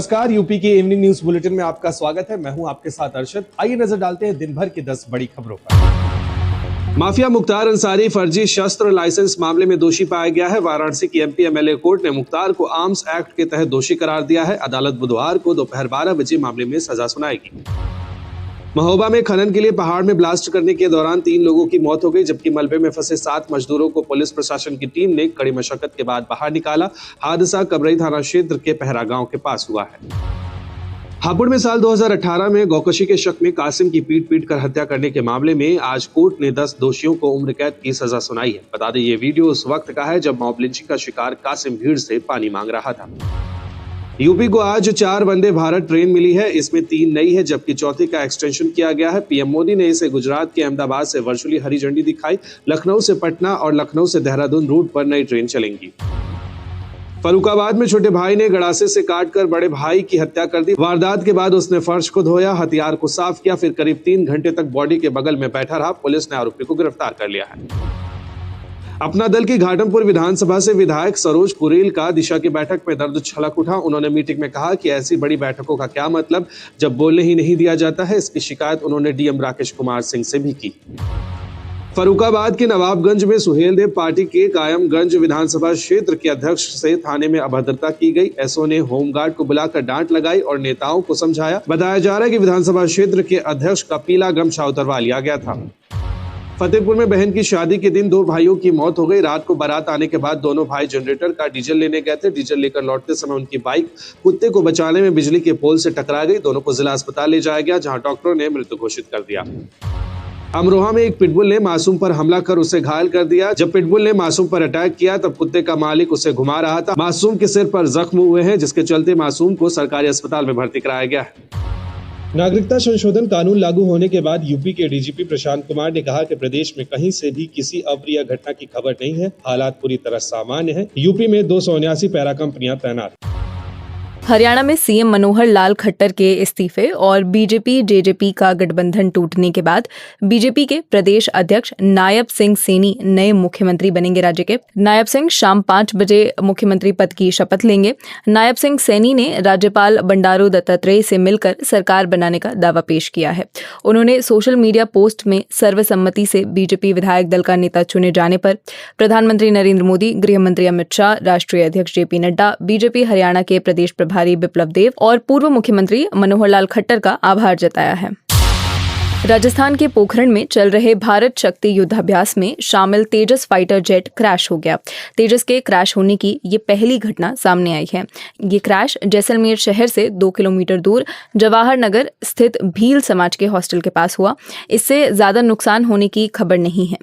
नमस्कार, यूपी के evening news bulletin में आपका स्वागत है। मैं हूं आपके साथ अरशद। आइए नजर डालते हैं दिन भर की 10 बड़ी खबरों पर। माफिया मुख्तार अंसारी फर्जी शस्त्र लाइसेंस मामले में दोषी पाया गया है। वाराणसी की एमपी एमएलए कोर्ट ने मुख्तार को आर्म्स एक्ट के तहत दोषी करार दिया है। अदालत बुधवार को दोपहर 12 बजे मामले में सजा सुनाएगी। महोबा में खनन के लिए पहाड़ में ब्लास्ट करने के दौरान 3 लोगों की मौत हो गई, जबकि मलबे में फंसे 7 मजदूरों को पुलिस प्रशासन की टीम ने कड़ी मशक्कत के बाद बाहर निकाला। हादसा कबरई थाना क्षेत्र के पहरा गांव के पास हुआ है। हापुड़ में साल 2018 में गौकशी के शक में कासिम की पीट कर हत्या करने के मामले में आज कोर्ट ने 10 दोषियों को उम्र कैद की सजा सुनाई है। बता दें, ये वीडियो उस वक्त का है जब मॉब लिंचिंग का शिकार कासिम भीड़ से पानी मांग रहा था। यूपी को आज 4 वंदे भारत ट्रेन मिली है। इसमें 3 नई है, जबकि चौथी का एक्सटेंशन किया गया है। पीएम मोदी ने इसे गुजरात के अहमदाबाद से वर्चुअली हरी झंडी दिखाई। लखनऊ से पटना और लखनऊ से देहरादून रूट पर नई ट्रेन चलेंगी। फर्रुखाबाद में छोटे भाई ने गड़ासे से काटकर बड़े भाई की हत्या कर दी। वारदात के बाद उसने फर्श को धोया, हथियार को साफ किया, फिर करीब 3 घंटे तक बॉडी के बगल में बैठा रहा। पुलिस ने आरोपी को गिरफ्तार कर लिया है। अपना दल की घाटमपुर विधानसभा से विधायक सरोज कुरेल का दिशा की बैठक में दर्द छलक उठा। उन्होंने मीटिंग में कहा कि ऐसी बड़ी बैठकों का क्या मतलब जब बोलने ही नहीं दिया जाता है। इसकी शिकायत उन्होंने डीएम राकेश कुमार सिंह से भी की। फर्रुखाबाद के नवाबगंज में सुहेलदेव पार्टी के कायमगंज विधानसभा क्षेत्र के अध्यक्ष से थाने में अभद्रता की गई। एसओ ने होमगार्ड को बुलाकर डांट लगाई और नेताओं को समझाया। बताया जा रहा है कि विधानसभा क्षेत्र के अध्यक्ष का पीला गमछा उतरवा लिया गया था। फतेहपुर में बहन की शादी के दिन 2 भाइयों की मौत हो गई। रात को बारात आने के बाद दोनों भाई जनरेटर का डीजल लेने गए थे। डीजल लेकर लौटते समय उनकी बाइक कुत्ते को बचाने में बिजली के पोल से टकरा गई। दोनों को जिला अस्पताल ले जाया गया, जहां डॉक्टरों ने मृत घोषित कर दिया। अमरोहा में एक पिटबुल ने मासूम पर हमला कर उसे घायल कर दिया। जब पिटबुल ने मासूम पर अटैक किया तब कुत्ते का मालिक उसे घुमा रहा था। मासूम के सिर पर जख्म हुए हैं, जिसके चलते मासूम को सरकारी अस्पताल में भर्ती कराया गया है। नागरिकता संशोधन कानून लागू होने के बाद यूपी के डीजीपी प्रशांत कुमार ने कहा कि प्रदेश में कहीं से भी किसी अप्रिय घटना की खबर नहीं है। हालात पूरी तरह सामान्य है। यूपी में 279 पैरा कंपनियां तैनात। हरियाणा में सीएम मनोहर लाल खट्टर के इस्तीफे और बीजेपी जेजेपी का गठबंधन टूटने के बाद बीजेपी के प्रदेश अध्यक्ष नायब सिंह सैनी नए मुख्यमंत्री बनेंगे। राज्य के नायब सिंह शाम 5 बजे मुख्यमंत्री पद की शपथ लेंगे। नायब सिंह सैनी ने राज्यपाल बंडारू दत्तात्रेय से मिलकर सरकार बनाने का दावा पेश किया है। उन्होंने सोशल मीडिया पोस्ट में सर्वसम्मति से बीजेपी विधायक दल का नेता चुने जाने पर प्रधानमंत्री नरेंद्र मोदी, गृह मंत्री अमित शाह, राष्ट्रीय अध्यक्ष जेपी नड्डा, बीजेपी हरियाणा के प्रदेश प्रभारी बिप्लब देव और पूर्व मुख्यमंत्री मनोहर लाल खट्टर का आभार जताया है। राजस्थान के पोखरण में चल रहे भारत शक्ति युद्धाभ्यास में शामिल तेजस फाइटर जेट क्रैश हो गया। तेजस के क्रैश होने की ये पहली घटना सामने आई है। ये क्रैश जैसलमेर शहर से 2 किलोमीटर दूर जवाहर नगर स्थित भील समाज के हॉस्टल के पास हुआ। इससे ज्यादा नुकसान होने की खबर नहीं है।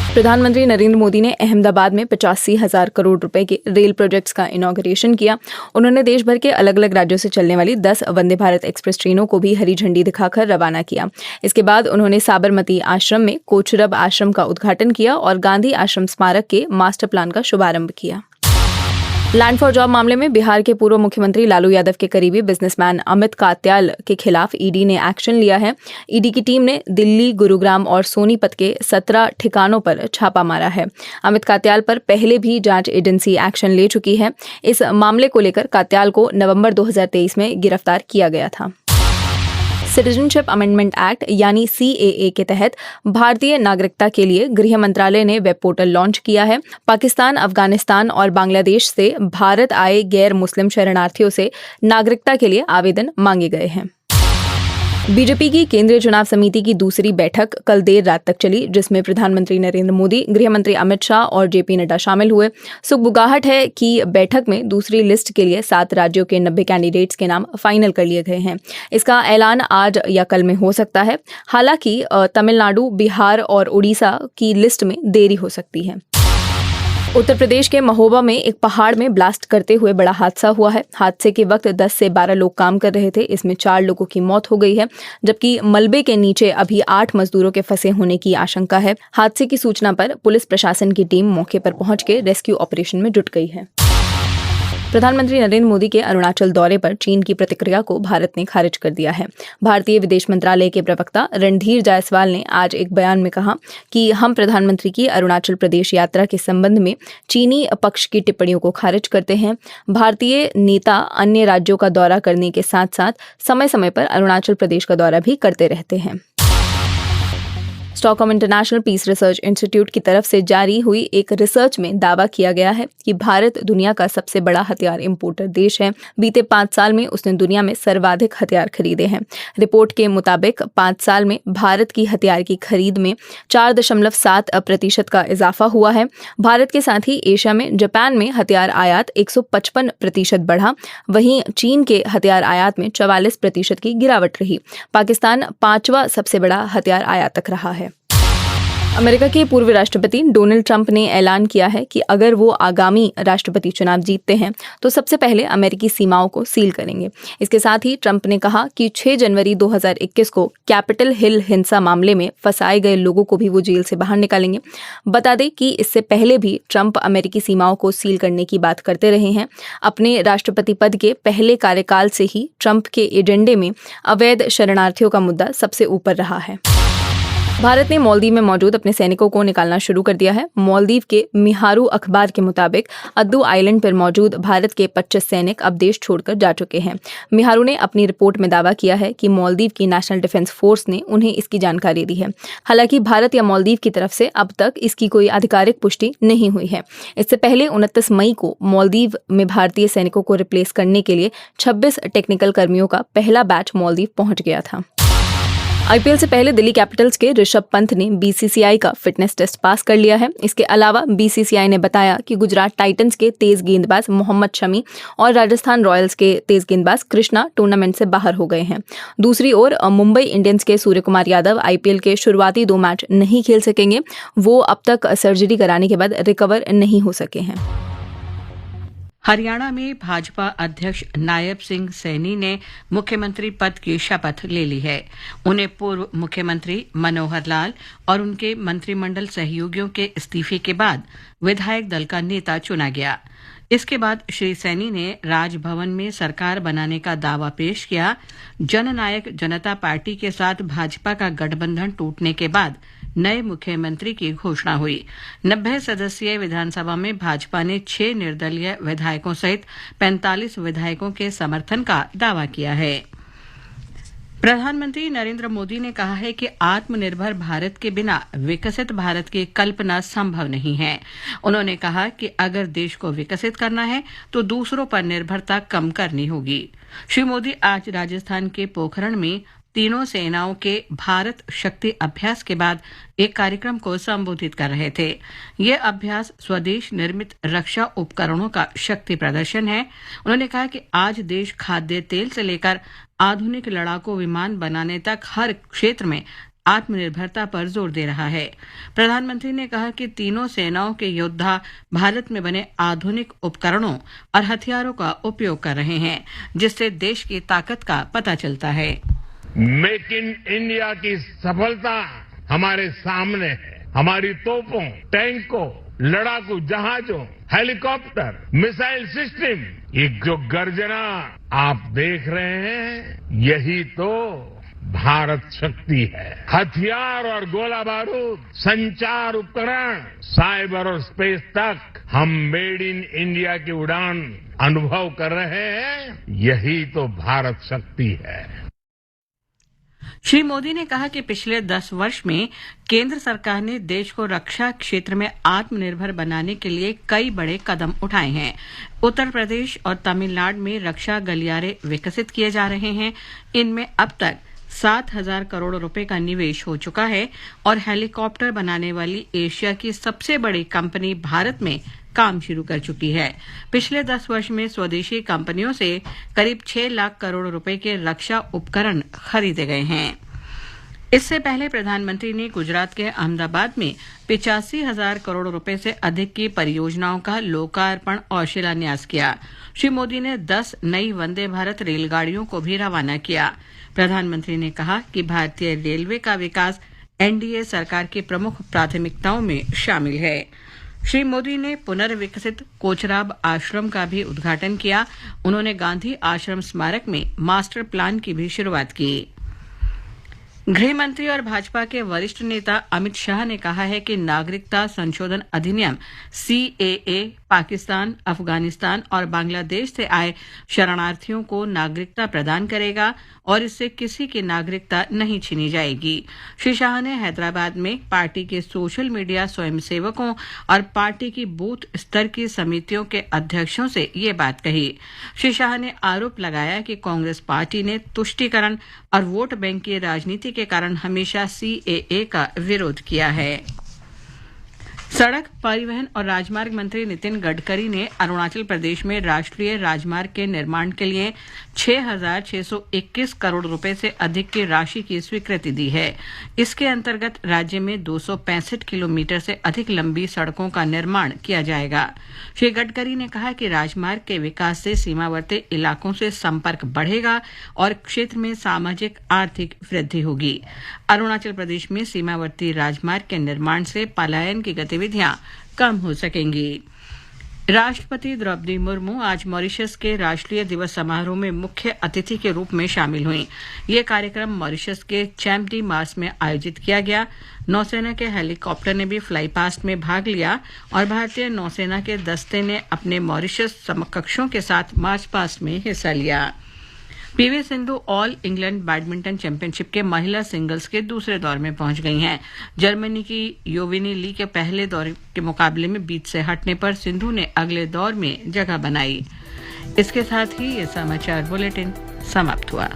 प्रधानमंत्री नरेंद्र मोदी ने अहमदाबाद में 85,000 करोड़ रुपए के रेल प्रोजेक्ट्स का इनॉग्रेशन किया। उन्होंने देश भर के अलग अलग राज्यों से चलने वाली 10 वंदे भारत एक्सप्रेस ट्रेनों को भी हरी झंडी दिखाकर रवाना किया। इसके बाद उन्होंने साबरमती आश्रम में कोचरब आश्रम का उद्घाटन किया और गांधी आश्रम स्मारक के मास्टर प्लान का शुभारंभ किया। लैंड फॉर जॉब मामले में बिहार के पूर्व मुख्यमंत्री लालू यादव के करीबी बिजनेसमैन अमित कात्याल के खिलाफ ईडी ने एक्शन लिया है। ईडी की टीम ने दिल्ली, गुरुग्राम और सोनीपत के 17 ठिकानों पर छापा मारा है। अमित कात्याल पर पहले भी जांच एजेंसी एक्शन ले चुकी है। इस मामले को लेकर कात्याल को नवंबर 2023 में गिरफ्तार किया गया था। सिटीजनशिप अमेंडमेंट एक्ट यानी सीएए के तहत भारतीय नागरिकता के लिए गृह मंत्रालय ने वेब पोर्टल लॉन्च किया है। पाकिस्तान, अफगानिस्तान और बांग्लादेश से भारत आए गैर मुस्लिम शरणार्थियों से नागरिकता के लिए आवेदन मांगे गए हैं। बीजेपी की केंद्रीय चुनाव समिति की दूसरी बैठक कल देर रात तक चली, जिसमें प्रधानमंत्री नरेंद्र मोदी, गृह मंत्री अमित शाह और जेपी नड्डा शामिल हुए। सुगबुगाहट है कि बैठक में दूसरी लिस्ट के लिए 7 राज्यों के 90 कैंडिडेट्स के नाम फाइनल कर लिए गए हैं। इसका ऐलान आज या कल में हो सकता है। हालांकि तमिलनाडु, बिहार और उड़ीसा की लिस्ट में देरी हो सकती है। उत्तर प्रदेश के महोबा में एक पहाड़ में ब्लास्ट करते हुए बड़ा हादसा हुआ है। हादसे के वक्त 10 से 12 लोग काम कर रहे थे। इसमें 4 लोगों की मौत हो गई है, जबकि मलबे के नीचे अभी 8 मजदूरों के फंसे होने की आशंका है। हादसे की सूचना पर पुलिस प्रशासन की टीम मौके पर पहुंच के रेस्क्यू ऑपरेशन में जुट गई है। प्रधानमंत्री नरेंद्र मोदी के अरुणाचल दौरे पर चीन की प्रतिक्रिया को भारत ने खारिज कर दिया है। भारतीय विदेश मंत्रालय के प्रवक्ता रणधीर जायसवाल ने आज एक बयान में कहा कि हम प्रधानमंत्री की अरुणाचल प्रदेश यात्रा के संबंध में चीनी पक्ष की टिप्पणियों को खारिज करते हैं। भारतीय नेता अन्य राज्यों का दौरा करने के साथ साथ समय समय पर अरुणाचल प्रदेश का दौरा भी करते रहते हैं। Stockholm International Peace Research Institute की तरफ से जारी हुई एक रिसर्च में दावा किया गया है कि भारत दुनिया का सबसे बड़ा हथियार इंपोर्टर देश है। बीते 5 साल में उसने दुनिया में सर्वाधिक हथियार खरीदे हैं। रिपोर्ट के मुताबिक 5 साल में भारत की हथियार की खरीद में 4.7% का इजाफा हुआ है। भारत के साथ ही एशिया में जापान में हथियार आयात 155% बढ़ा। वहीं चीन के हथियार आयात में 44% की गिरावट रही। पाकिस्तान 5वां सबसे बड़ा हथियार आयातक रहा है। अमेरिका के पूर्व राष्ट्रपति डोनाल्ड ट्रंप ने ऐलान किया है कि अगर वो आगामी राष्ट्रपति चुनाव जीतते हैं तो सबसे पहले अमेरिकी सीमाओं को सील करेंगे। इसके साथ ही ट्रंप ने कहा कि 6 जनवरी 2021 को कैपिटल हिल हिंसा मामले में फंसाए गए लोगों को भी वो जेल से बाहर निकालेंगे। बता दें कि इससे पहले भी ट्रंप अमेरिकी सीमाओं को सील करने की बात करते रहे हैं। अपने राष्ट्रपति पद के पहले कार्यकाल से ही ट्रंप के एजेंडे में अवैध शरणार्थियों का मुद्दा सबसे ऊपर रहा है। भारत ने मालदीव में मौजूद अपने सैनिकों को निकालना शुरू कर दिया है। मालदीव के मिहारू अखबार के मुताबिक अद्दू आइलैंड पर मौजूद भारत के 25 सैनिक अब देश छोड़कर जा चुके हैं। मिहारू ने अपनी रिपोर्ट में दावा किया है कि मालदीव की नेशनल डिफेंस फोर्स ने उन्हें इसकी जानकारी दी है। हालांकि भारत या मालदीव की तरफ से अब तक इसकी कोई आधिकारिक पुष्टि नहीं हुई है। इससे पहले 29 मई को मालदीव में भारतीय सैनिकों को रिप्लेस करने के लिए 26 टेक्निकल कर्मियों का पहला बैच मालदीव पहुंच गया था। आईपीएल से पहले दिल्ली कैपिटल्स के ऋषभ पंत ने बीसीसीआई का फिटनेस टेस्ट पास कर लिया है। इसके अलावा बीसीसीआई ने बताया कि गुजरात टाइटंस के तेज गेंदबाज मोहम्मद शमी और राजस्थान रॉयल्स के तेज गेंदबाज कृष्णा टूर्नामेंट से बाहर हो गए हैं। दूसरी ओर मुंबई इंडियंस के सूर्य कुमार यादव आईपीएल के शुरुआती 2 मैच नहीं खेल सकेंगे। वो अब तक सर्जरी कराने के बाद रिकवर नहीं हो सके हैं। हरियाणा में भाजपा अध्यक्ष नायब सिंह सैनी ने मुख्यमंत्री पद की शपथ ले ली है। उन्हें पूर्व मुख्यमंत्री मनोहर लाल और उनके मंत्रिमंडल सहयोगियों के इस्तीफे के बाद विधायक दल का नेता चुना गया। इसके बाद श्री सैनी ने राजभवन में सरकार बनाने का दावा पेश किया। जननायक जनता पार्टी के साथ भाजपा का गठबंधन टूटने के बाद नए मुख्यमंत्री की घोषणा हुई। 90 सदस्यीय विधानसभा में भाजपा ने 6 निर्दलीय विधायकों सहित 45 विधायकों के समर्थन का दावा किया है। प्रधानमंत्री नरेंद्र मोदी ने कहा है कि आत्मनिर्भर भारत के बिना विकसित भारत की कल्पना संभव नहीं है। उन्होंने कहा कि अगर देश को विकसित करना है तो दूसरों पर निर्भरता कम करनी होगी। श्री मोदी आज राजस्थान के पोखरण में तीनों सेनाओं के भारत शक्ति अभ्यास के बाद एक कार्यक्रम को संबोधित कर रहे थे। यह अभ्यास स्वदेश निर्मित रक्षा उपकरणों का शक्ति प्रदर्शन है। उन्होंने कहा कि आज देश खाद्य तेल से लेकर आधुनिक लड़ाकू विमान बनाने तक हर क्षेत्र में आत्मनिर्भरता पर जोर दे रहा है। प्रधानमंत्री ने कहा कि तीनों सेनाओं के योद्धा भारत में बने आधुनिक उपकरणों और हथियारों का उपयोग कर रहे हैं, जिससे देश की ताकत का पता चलता है। मेक इन इंडिया की सफलता हमारे सामने है। हमारी तोपों, टैंकों, लड़ाकू जहाजों, हेलीकॉप्टर, मिसाइल सिस्टम, ये जो गर्जना आप देख रहे हैं, यही तो भारत शक्ति है। हथियार और गोला बारूद, संचार उपकरण, साइबर और स्पेस तक हम मेड इन इंडिया की उड़ान अनुभव कर रहे हैं। यही तो भारत शक्ति है। श्री मोदी ने कहा कि पिछले 10 वर्ष में केंद्र सरकार ने देश को रक्षा क्षेत्र में आत्मनिर्भर बनाने के लिए कई बड़े कदम उठाए हैं। उत्तर प्रदेश और तमिलनाडु में रक्षा गलियारे विकसित किए जा रहे हैं। इनमें अब तक 7,000 करोड़ रुपए का निवेश हो चुका है और हेलीकॉप्टर बनाने वाली एशिया की सबसे बड़ी कंपनी भारत में काम शुरू कर चुकी है। पिछले 10 वर्ष में स्वदेशी कंपनियों से करीब 6 लाख करोड़ रुपए के रक्षा उपकरण खरीदे गए हैं। इससे पहले प्रधानमंत्री ने गुजरात के अहमदाबाद में 85,000 करोड़ रुपए से अधिक की परियोजनाओं का लोकार्पण और शिलान्यास किया। श्री मोदी ने 10 नई वंदे भारत रेलगाड़ियों को भी रवाना किया। प्रधानमंत्री ने कहा कि भारतीय रेलवे का विकास एनडीए सरकार की प्रमुख प्राथमिकताओं में शामिल है। श्री मोदी ने पुनर्विकसित कोचराब आश्रम का भी उद्घाटन किया। उन्होंने गांधी आश्रम स्मारक में मास्टर प्लान की भी शुरुआत की। गृह मंत्री और भाजपा के वरिष्ठ नेता अमित शाह ने कहा है कि नागरिकता संशोधन अधिनियम CAA पाकिस्तान, अफगानिस्तान और बांग्लादेश से आए शरणार्थियों को नागरिकता प्रदान करेगा और इससे किसी की नागरिकता नहीं छीनी जाएगी। श्री शाह ने हैदराबाद में पार्टी के सोशल मीडिया स्वयंसेवकों और पार्टी की बूथ स्तर की समितियों के अध्यक्षों से ये बात कही। श्री शाह ने आरोप लगाया कि कांग्रेस पार्टी ने तुष्टीकरण और वोट बैंक की राजनीति के कारण हमेशा CAA का विरोध किया है। सड़क परिवहन और राजमार्ग मंत्री नितिन गडकरी ने अरुणाचल प्रदेश में राष्ट्रीय राजमार्ग के निर्माण के लिए 6,621 करोड़ रुपए से अधिक की राशि की स्वीकृति दी है। इसके अंतर्गत राज्य में 265 किलोमीटर से अधिक लंबी सड़कों का निर्माण किया जाएगा। श्री गडकरी ने कहा कि राजमार्ग के विकास से सीमावर्ती इलाकों से संपर्क बढ़ेगा और क्षेत्र में सामाजिक आर्थिक वृद्धि होगी। अरुणाचल प्रदेश में सीमावर्ती राजमार्ग के निर्माण से पलायन की गतिविधियां कम हो सकेंगी। राष्ट्रपति द्रौपदी मुर्मू आज मॉरिशस के राष्ट्रीय दिवस समारोह में मुख्य अतिथि के रूप में शामिल हुई। ये कार्यक्रम मॉरिशस के चैम्प डी मार्स में आयोजित किया गया। नौसेना के हेलीकॉप्टर ने भी फ्लाई पास्ट में भाग लिया और भारतीय नौसेना के दस्ते ने अपने मॉरिशस समकक्षों के साथ मार्च पास्ट में हिस्सा लिया। PV Sindhu all England badminton championship के महिला सिंगल्स के दूसरे दौर में पहुंच गई हैं। जर्मनी की योविनी ली के पहले दौर के मुकाबले में बीच से हटने पर सिंधु ने अगले दौर में जगह बनाई। इसके साथ ही ये समाचार बुलेटिन समाप्त हुआ।